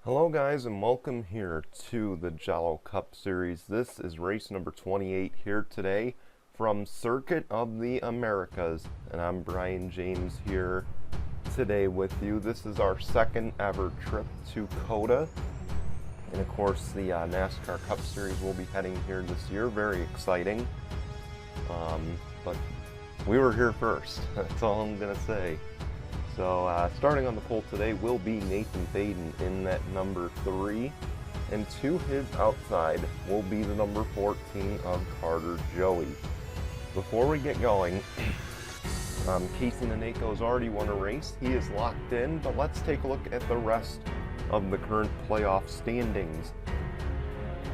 Hello guys, and welcome here to the Jello Cup Series. This is race number 28 here today from Circuit of the Americas, and I'm Brian James here today with you. This is our second ever trip to COTA, and of course the NASCAR Cup Series will be heading here this year. Very exciting, but we were here first. That's all I'm gonna say. So starting on the pole today will be Nathan Faden in that number 3, and to his outside will be the number 14 of Carter Joey. Before we get going, Casey Naneko's already won a race. He is locked in, but let's take a look at the rest of the current playoff standings.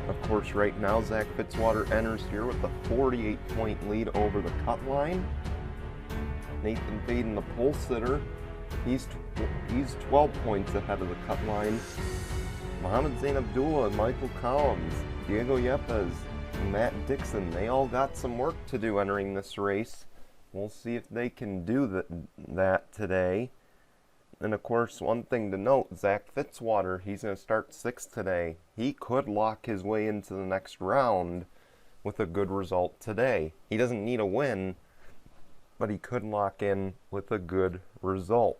Of course, right now Zach Fitzwater enters here with a 48-point lead over the cut line. Nathan Faden, the pole sitter, He's 12 points ahead of the cut line. Mohamed Zain Abdullah, Michael Collins, Diego Yepes, Matt Dixon, they all got some work to do entering this race. We'll see if they can do that today. And of course, one thing to note, Zach Fitzwater, he's going to start 6th today. He could lock his way into the next round with a good result today. He doesn't need a win, but he could lock in with a good result.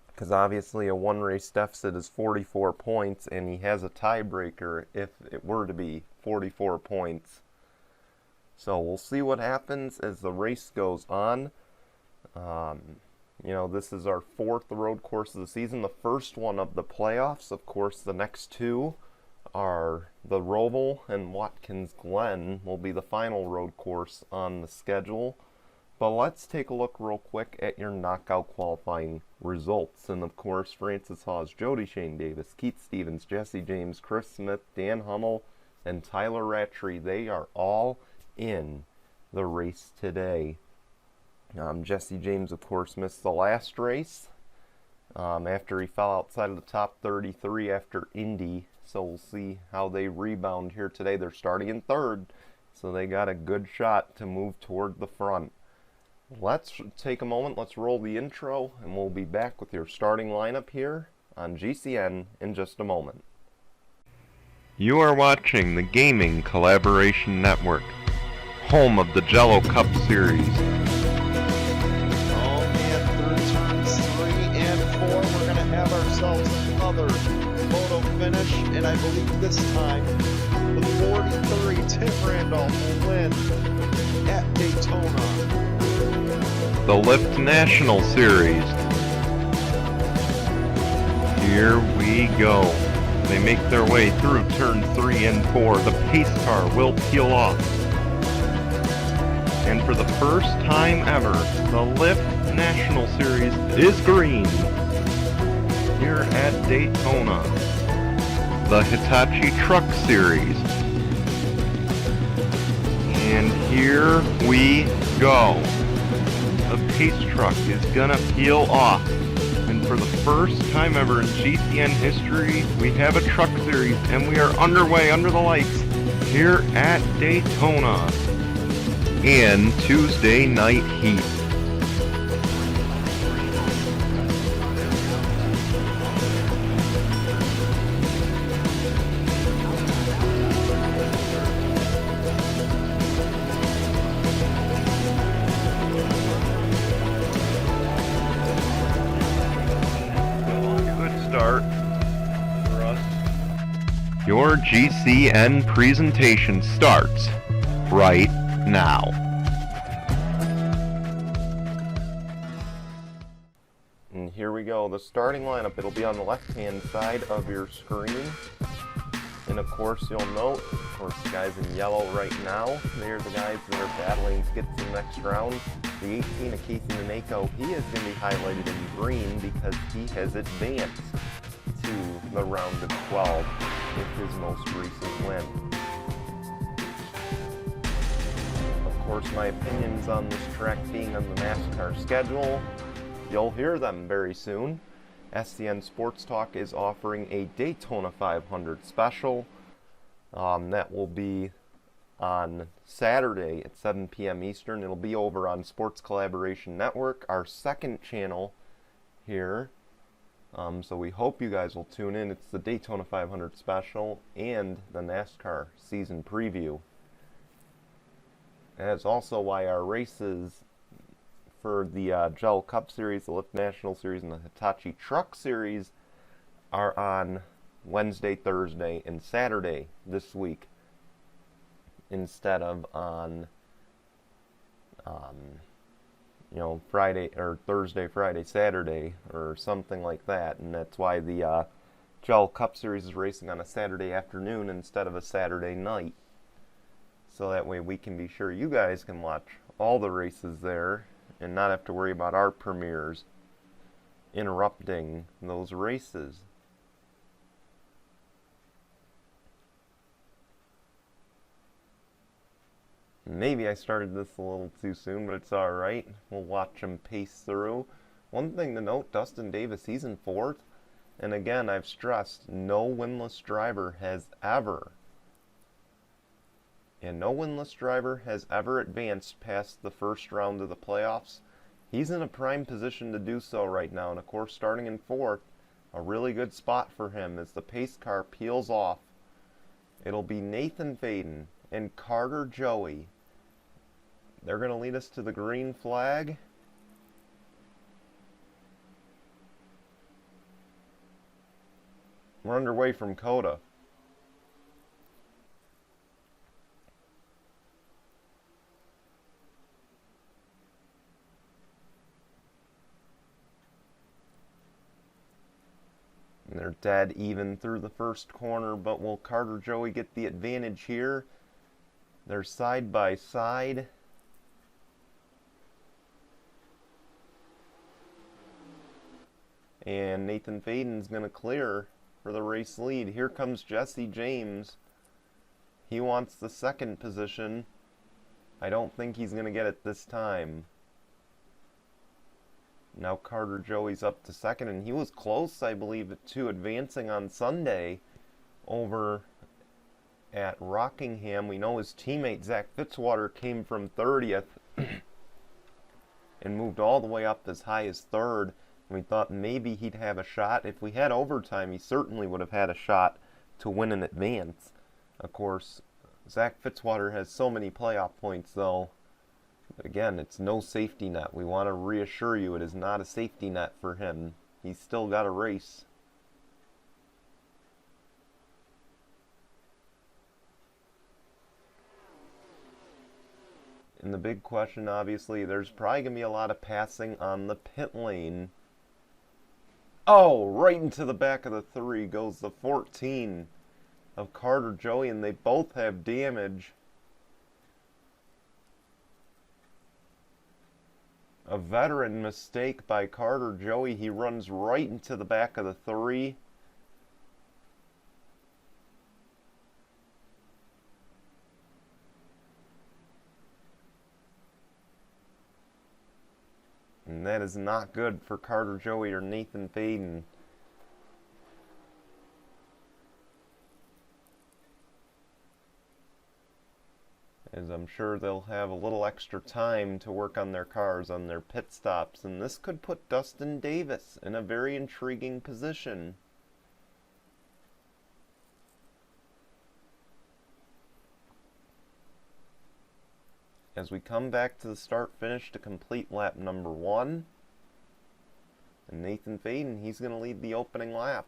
Because obviously a one-race deficit is 44 points, and he has a tiebreaker if it were to be 44 points. So we'll see what happens as the race goes on. This is our 4th road course of the season, the first one of the playoffs. Of course, the next two are the Roval and Watkins Glen will be the final road course on the schedule. But let's take a look real quick at your knockout qualifying results. And of course, Francis Hawes, Jody Shane Davis, Keith Stevens, Jesse James, Chris Smith, Dan Hummel, and Tyler Rattray, they are all in the race today. Jesse James, of course, missed the last race after he fell outside of the top 33 after Indy. So we'll see how they rebound here today. They're starting in 3rd, so they got a good shot to move toward the front. Let's take a moment, let's roll the intro, and we'll be back with your starting lineup here on GCN in just a moment. You are watching the Gaming Collaboration Network, home of the Jello Cup Series. Oh man, through turns 3 and 4, we're going to have ourselves another photo finish, and I believe this time the 43 Tim Randolph will win at Daytona. The Lift National Series. Here we go. They make their way through turn 3 and 4. The pace car will peel off. And for the first time ever, the Lift National Series is green here at Daytona. The Hitachi Truck Series. And here we go. The pace truck is gonna peel off. And for the first time ever in GCN history, we have a truck series, and we are underway under the lights here at Daytona in Tuesday night heat. Start for us. Your GCN presentation starts right now. And here we go, the starting lineup. It'll be on the left-hand side of your screen. And of course, you'll note, the guys in yellow right now, they're the guys that are battling to get to the next round. The 18 of Casey Naneko, he is going to be highlighted in green because he has advanced to the round of 12 with his most recent win. Of course, my opinions on this track being on the NASCAR schedule, you'll hear them very soon. SCN Sports Talk is offering a Daytona 500 special. That will be on Saturday at 7 p.m. Eastern. It'll be over on Sports Collaboration Network, our second channel here So we hope you guys will tune in. It's the Daytona 500 special and the NASCAR season preview. And that's also why our races for the Jello Cup Series, the Lift National Series, and the Hitachi Truck Series are on Wednesday, Thursday, and Saturday this week instead of on Friday or Thursday, Friday, Saturday, or something like that. And that's why the Jello Cup Series is racing on a Saturday afternoon instead of a Saturday night. So that way we can be sure you guys can watch all the races there and not have to worry about our premieres interrupting those races. Maybe I started this a little too soon, but it's alright. We'll watch him pace through. One thing to note, Dustin Davis, he's in 4th. And again, I've stressed, no winless driver has ever advanced past the first round of the playoffs. He's in a prime position to do so right now. And of course, starting in 4th, a really good spot for him as the pace car peels off. It'll be Nathan Faden and Carter Joey. They're going to lead us to the green flag. We're underway from COTA. And they're dead even through the first corner, but will Carter Joey get the advantage here? They're side by side. And Nathan Faden's going to clear for the race lead. Here comes Jesse James. He wants the 2nd position. I don't think he's going to get it this time. Now Carter Joey's up to 2nd, and he was close, I believe, to advancing on Sunday over at Rockingham. We know his teammate Zach Fitzwater came from 30th and moved all the way up as high as 3rd. We thought maybe he'd have a shot. If we had overtime, he certainly would have had a shot to win in advance. Of course, Zach Fitzwater has so many playoff points, though. Again, it's no safety net. We want to reassure you it is not a safety net for him. He's still got a race. And the big question, obviously, there's probably going to be a lot of passing on the pit lane. Oh, right into the back of the 3 goes the 14 of Carter Joey, and they both have damage. A veteran mistake by Carter Joey. He runs right into the back of the 3. And that is not good for Carter Joey or Nathan Faden. As I'm sure they'll have a little extra time to work on their cars, on their pit stops. And this could put Dustin Davis in a very intriguing position. As we come back to the start-finish to complete lap number 1. And Nathan Faden, he's going to lead the opening lap.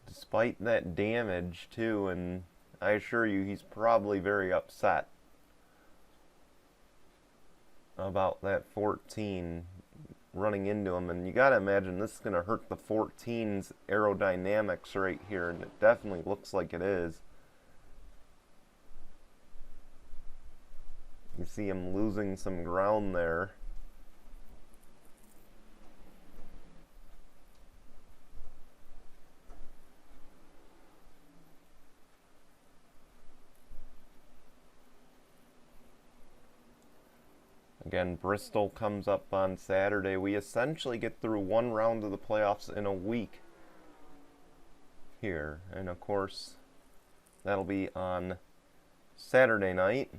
Despite that damage, too, and I assure you he's probably very upset about that 14 running into him, and you gotta imagine this is gonna hurt the 14's aerodynamics right here, and it definitely looks like it is. You see him losing some ground there. Again, Bristol comes up on Saturday. We essentially get through one round of the playoffs in a week here. And of course, That'll be on Saturday night,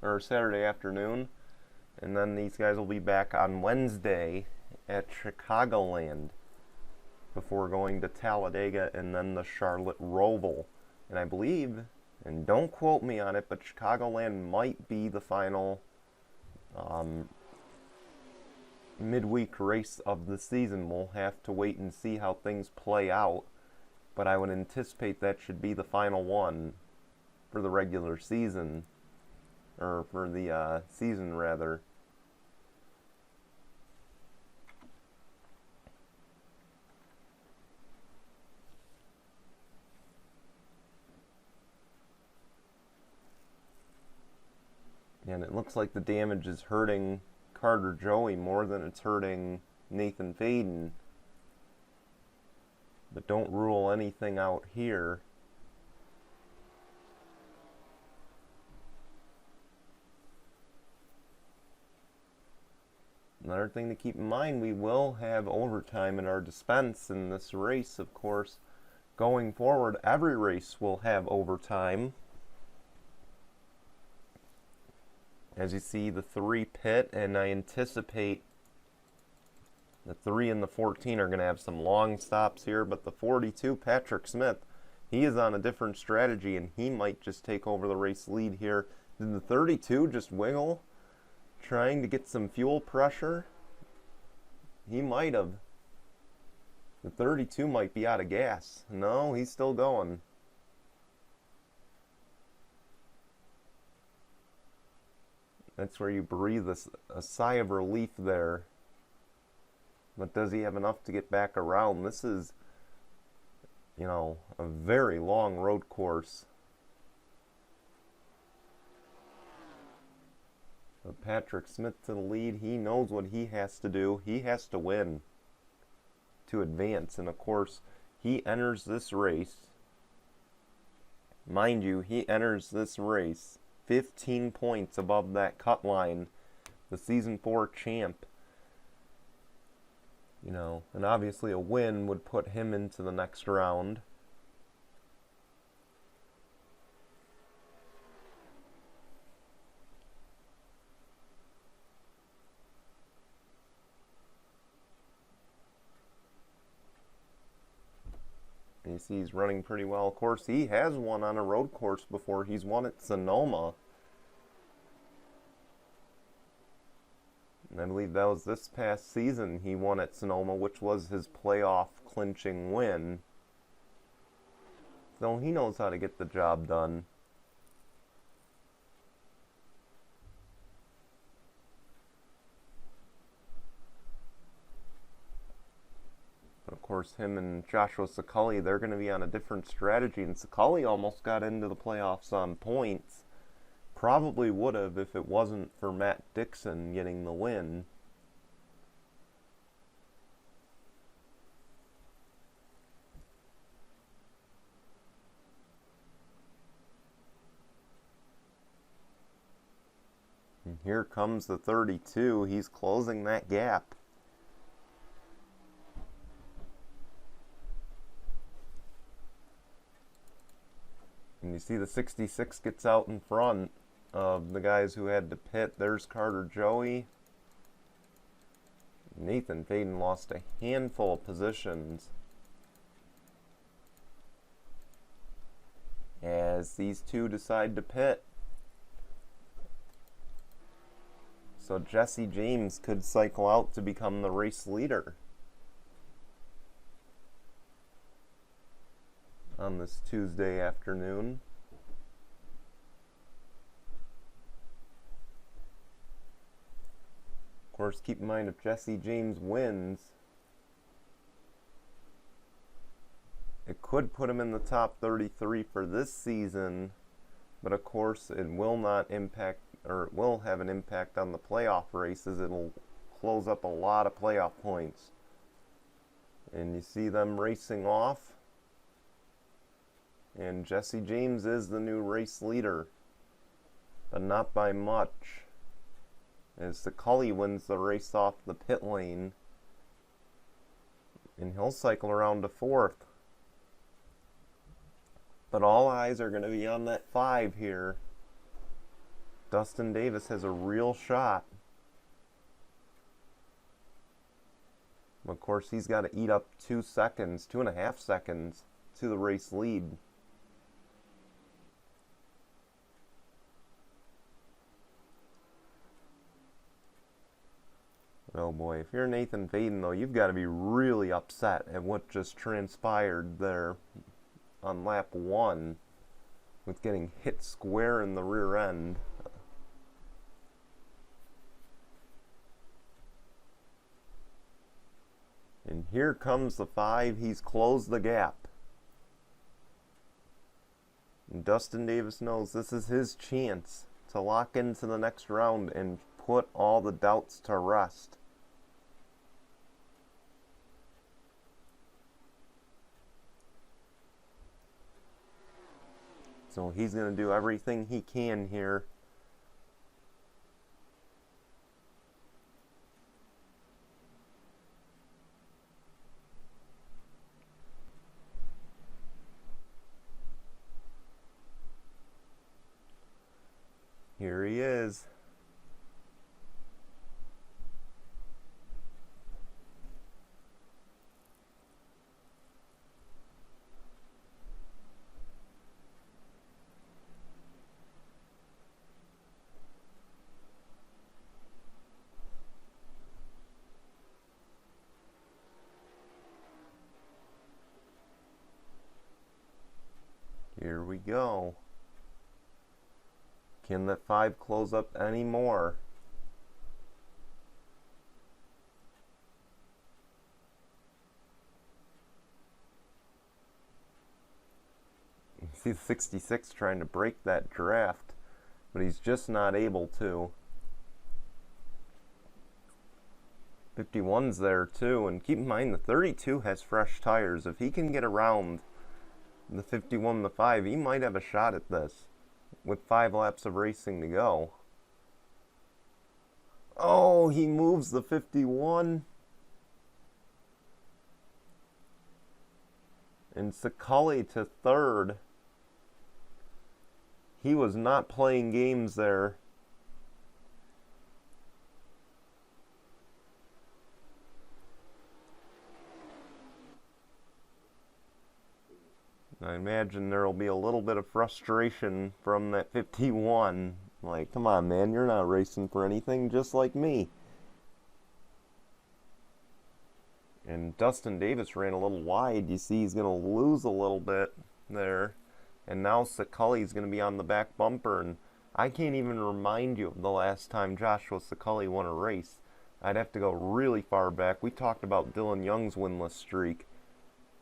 or Saturday afternoon. And then these guys will be back on Wednesday at Chicagoland before going to Talladega and then the Charlotte Roval. And I believe, and don't quote me on it, but Chicagoland might be the final midweek race of the season. We'll have to wait and see how things play out, but I would anticipate that should be the final one for the regular season, or for the season rather. And it looks like the damage is hurting Carter Joey more than it's hurting Nathan Faden. But don't rule anything out here. Another thing to keep in mind, we will have overtime in our dispense in this race, of course. Going forward, every race will have overtime. As you see, the 3 pit, and I anticipate the 3 and the 14 are going to have some long stops here, but the 42, Patrick Smith, he is on a different strategy, and he might just take over the race lead here. Did the 32 just wiggle, trying to get some fuel pressure? He might have. The 32 might be out of gas. No, he's still going. That's where you breathe a sigh of relief there. But does he have enough to get back around? This is, you know, a very long road course. But Patrick Smith to the lead. He knows what he has to do. He has to win to advance. And of course, he enters this race. Mind you, he enters this race 15 points above that cut line, the Season 4 champ. You know, and obviously a win would put him into the next round. And you see he's running pretty well. Of course, he has won on a road course before. He's won at Sonoma. And I believe that was this past season he won at Sonoma, which was his playoff clinching win. So he knows how to get the job done. Of course, him and Joshua Sakali, they're going to be on a different strategy. And Sakali almost got into the playoffs on points. Probably would have if it wasn't for Matt Dixon getting the win. And here comes the 32. He's closing that gap. And you see the 66 gets out in front of the guys who had to pit. There's Carter Joey. Nathan Faden lost a handful of positions as these two decide to pit. So Jesse James could cycle out to become the race leader on this Tuesday afternoon. Of course, keep in mind if Jesse James wins, it could put him in the top 33 for this season, but of course it will not impact, or it will have an impact on the playoff races. It'll close up a lot of playoff points. And you see them racing off. And Jesse James is the new race leader, but not by much, as Sakali wins the race off the pit lane, and he'll cycle around to fourth. But all eyes are going to be on that 5 here. Dustin Davis has a real shot. Of course, he's got to eat up 2 seconds, 2.5 seconds to the race lead. Oh boy, if you're Nathan Faden, though, you've got to be really upset at what just transpired there on lap 1 with getting hit square in the rear end. And here comes the 5. He's closed the gap. And Dustin Davis knows this is his chance to lock into the next round and put all the doubts to rest. So he's going to do everything he can here. Here he is. Here we go. Can that 5 close up any more? You see the 66 trying to break that draft, but he's just not able to. 51's there too, and keep in mind the 32 has fresh tires. If he can get around the 51 and the 5, he might have a shot at this with 5 laps of racing to go. Oh, he moves the 51. And Scully to 3rd. He was not playing games there. I imagine there will be a little bit of frustration from that 51. Like, come on, man, you're not racing for anything, just like me. And Dustin Davis ran a little wide. You see he's going to lose a little bit there. And now Scully's going to be on the back bumper. And I can't even remind you of the last time Joshua Scully won a race. I'd have to go really far back. We talked about Dylan Young's winless streak.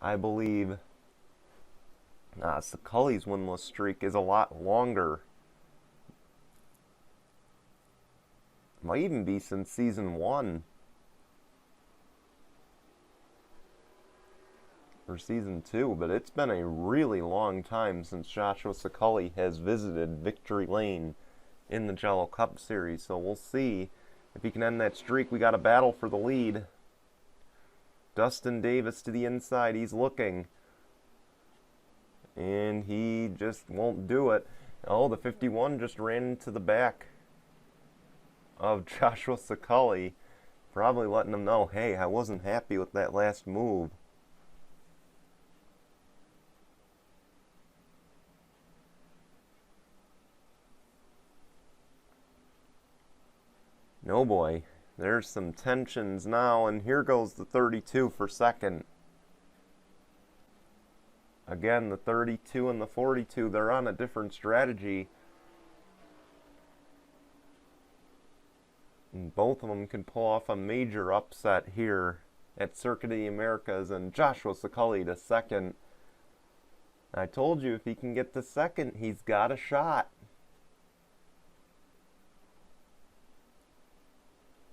I believe Scully's winless streak is a lot longer. Might even be since season 1. Or season 2, but it's been a really long time since Joshua Scully has visited Victory Lane in the Jello Cup Series. So we'll see if he can end that streak. We got a battle for the lead. Dustin Davis to the inside. He's looking. And he just won't do it. Oh, the 51 just ran into the back of Joshua Scully. Probably letting him know, hey, I wasn't happy with that last move. No boy, there's some tensions now, and here goes the 32 for second. Again, the 32 and the 42, they're on a different strategy. And both of them can pull off a major upset here at Circuit of the Americas, and Joshua Scully to second. I told you if he can get to second, he's got a shot.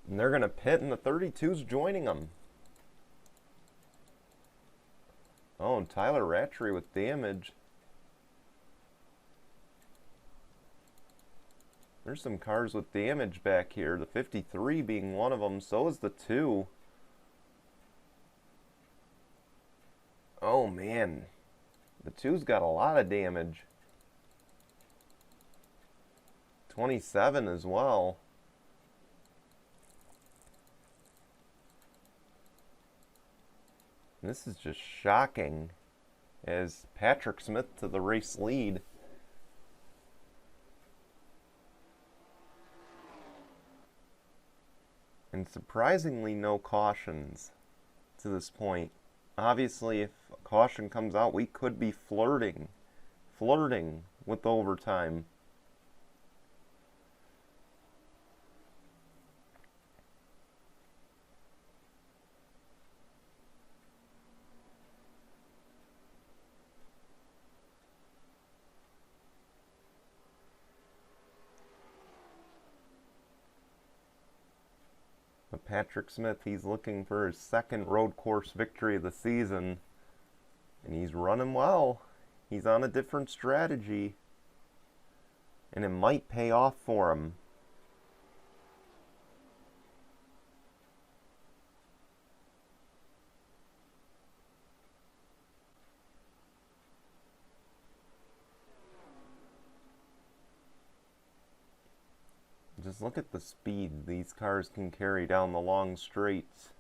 And they're going to pit, and the 32's joining them. Oh, and Tyler Rattray with damage. There's some cars with damage back here. The 53 being one of them. So is the 2. Oh, man. The 2's got a lot of damage. 27 as well. This is just shocking as Patrick Smith to the race lead. And surprisingly no cautions to this point. Obviously, if a caution comes out, we could be flirting with overtime. But Patrick Smith, he's looking for his second road course victory of the season. And he's running well. He's on a different strategy. And it might pay off for him. Just look at the speed these cars can carry down the long straights.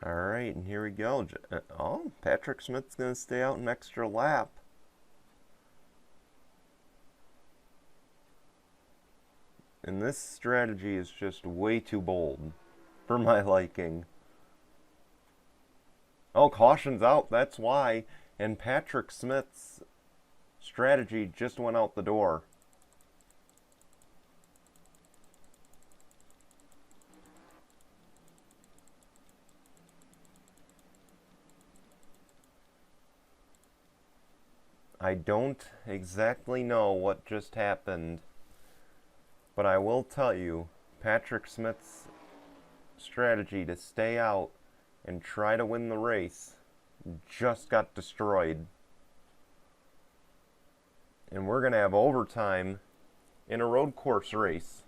Alright, and here we go. Oh, Patrick Smith's going to stay out an extra lap. And this strategy is just way too bold for my liking. Oh, caution's out, that's why. And Patrick Smith's strategy just went out the door. I don't exactly know what just happened, but I will tell you, Patrick Smith's strategy to stay out and try to win the race just got destroyed. And we're going to have overtime in a road course race.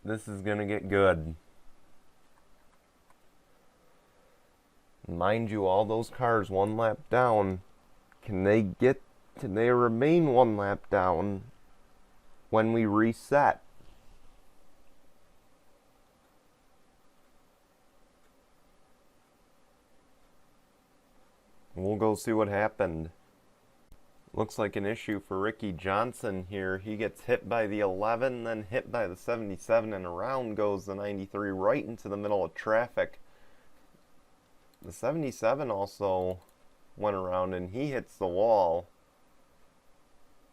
This is going to get good. Mind you, all those cars one lap down, can they remain one lap down when we reset? We'll go see what happened. Looks like an issue for Ricky Johnson here. He gets hit by the 11, then hit by the 77, and around goes the 93 right into the middle of traffic. The 77 also went around and he hits the wall.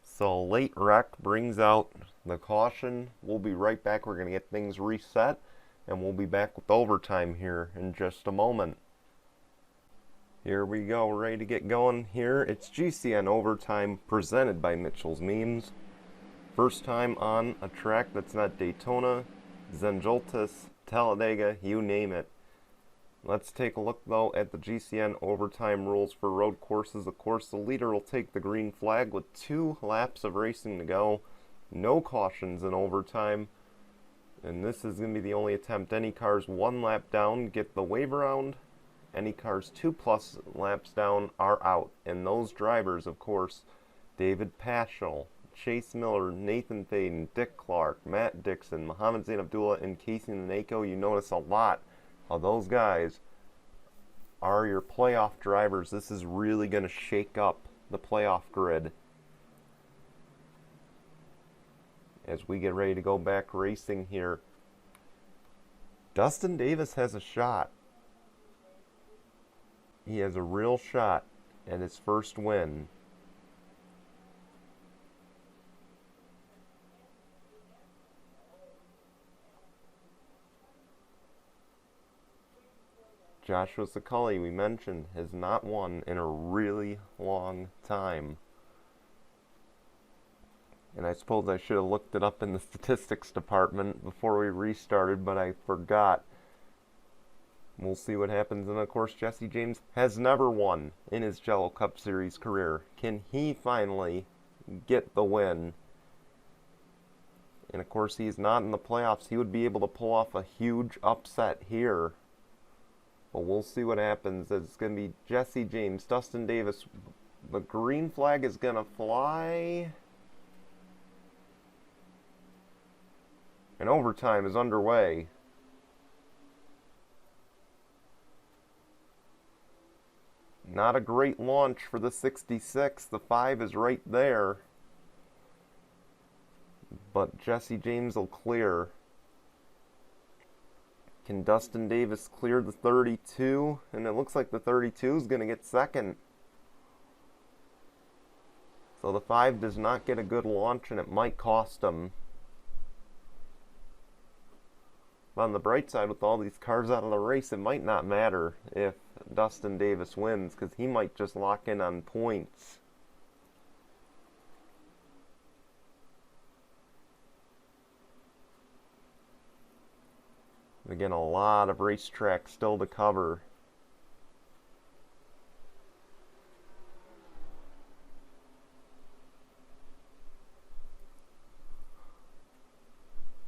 So late wreck brings out the caution. We'll be right back. We're going to get things reset and we'll be back with overtime here in just a moment. Here we go. We're ready to get going here. It's GCN Overtime presented by Mitchell's Memes. First time on a track that's not Daytona, Zenjoltis, Talladega, you name it. Let's take a look, though, at the GCN overtime rules for road courses. Of course, the leader will take the green flag with 2 laps of racing to go. No cautions in overtime. And this is going to be the only attempt. Any cars 1 lap down get the wave around. Any cars 2+ laps down are out. And those drivers, of course, David Paschal, Chase Miller, Nathan Faden, Dick Clark, Matt Dixon, Mohammed Zain Abdullah, and Casey Naneko. You notice a lot. Those guys are your playoff drivers. This is really going to shake up the playoff grid. As we get ready to go back racing here, Dustin Davis has a shot. He has a real shot at his first win. Joshua Sakali, we mentioned, has not won in a really long time. And I suppose I should have looked it up in the statistics department before we restarted, but I forgot. We'll see what happens. And of course, Jesse James has never won in his Jello Cup Series career. Can he finally get the win? And of course, he's not in the playoffs. He would be able to pull off a huge upset here. But we'll see what happens. It's going to be Jesse James, Dustin Davis. The green flag is going to fly. And overtime is underway. Not a great launch for the 66. The 5 is right there. But Jesse James will clear. Can Dustin Davis clear the 32? And it looks like the 32 is going to get second. So the 5 does not get a good launch, and it might cost him. But on the bright side, with all these cars out of the race, it might not matter if Dustin Davis wins, because he might just lock in on points. Again, a lot of racetrack still to cover.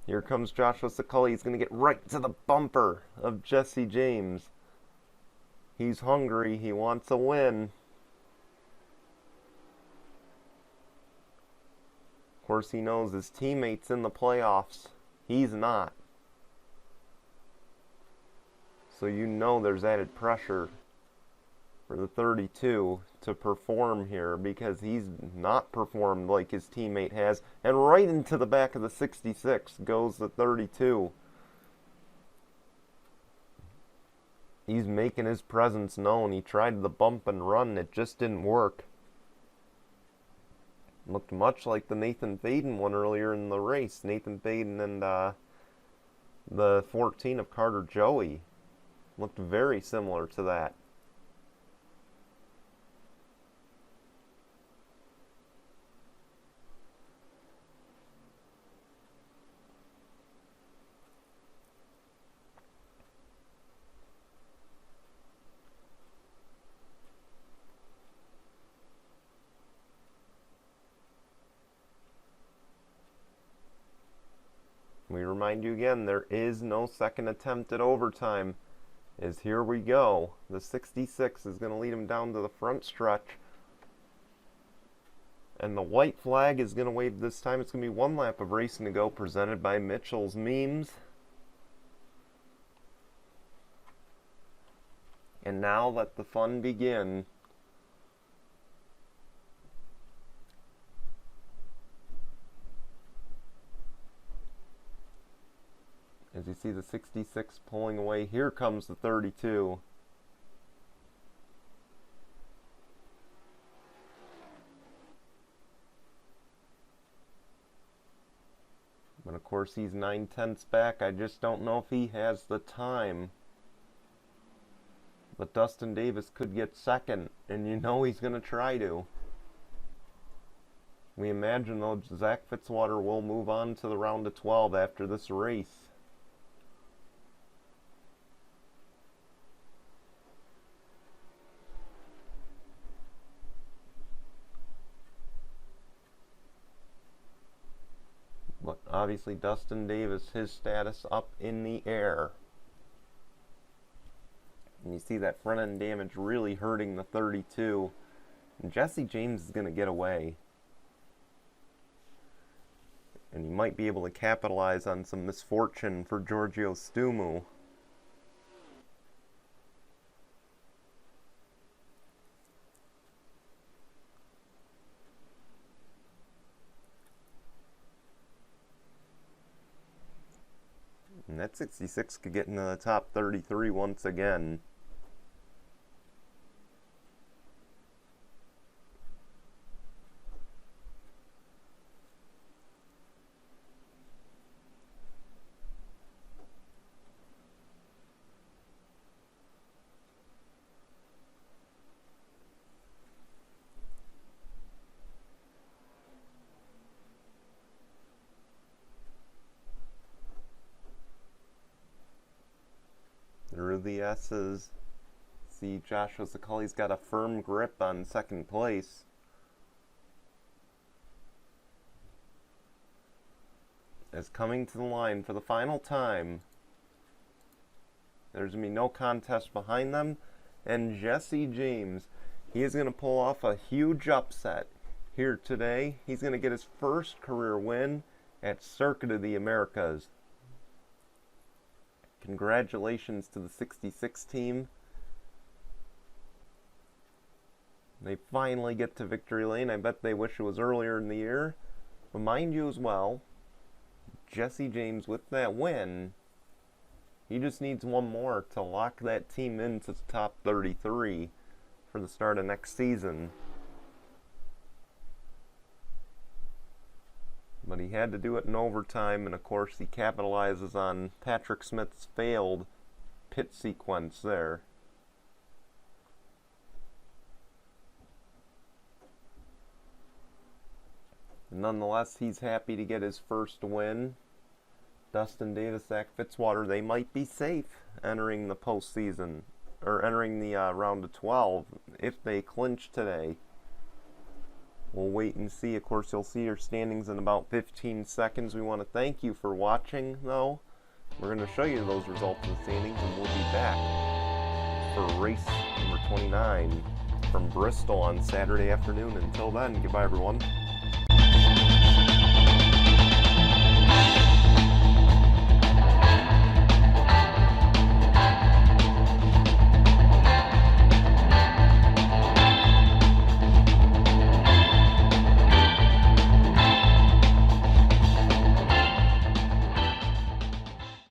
Here comes Joshua Sakali. He's going to get right to the bumper of Jesse James. He's hungry. He wants a win. Of course, he knows his teammate's in the playoffs. He's not. So you know there's added pressure for the 32 to perform here, because he's not performed like his teammate has. And right into the back of the 66 goes the 32. He's making his presence known. He tried the bump and run. It just didn't work. Looked much like the Nathan Faden one earlier in the race. Nathan Faden and the 14 of Carter Joey. Looked very similar to that. We remind you again, there is no second attempt at overtime. As here we go. The 66 is going to lead him down to the front stretch. And the white flag is going to wave this time. It's going to be one lap of racing to go, presented by Mitchell's Memes. And now let the fun begin. As you see the 66 pulling away, here comes the 32. But of course he's 9/10 back. I just don't know if he has the time. But Dustin Davis could get second, and you know he's going to try to. We imagine, though, Zach Fitzwater will move on to the round of 12 after this race. But obviously Dustin Davis, his status up in the air. And you see that front end damage really hurting the 32. And Jesse James is going to get away. And he might be able to capitalize on some misfortune for Giorgio Stumu. That 66 could get into the top 33 once again. Through the S's. See, Joshua Zaculli's got a firm grip on second place. Is coming to the line for the final time. There's going to be no contest behind them. And Jesse James, he is going to pull off a huge upset here today. He's going to get his first career win at Circuit of the Americas. Congratulations to the 66 team. They finally get to victory lane. I bet they wish it was earlier in the year. But mind you as well, Jesse James with that win, he just needs one more to lock that team into the top 33 for the start of next season. But he had to do it in overtime, and of course he capitalizes on Patrick Smith's failed pit sequence there. Nonetheless, he's happy to get his first win. Dustin Davis, Zach Fitzwater, they might be safe entering the postseason, or entering the round of 12 if they clinch today. We'll wait and see. Of course, you'll see your standings in about 15 seconds. We want to thank you for watching, though. We're going to show you those results of the standings, and we'll be back for race number 29 from Bristol on Saturday afternoon. Until then, goodbye, everyone.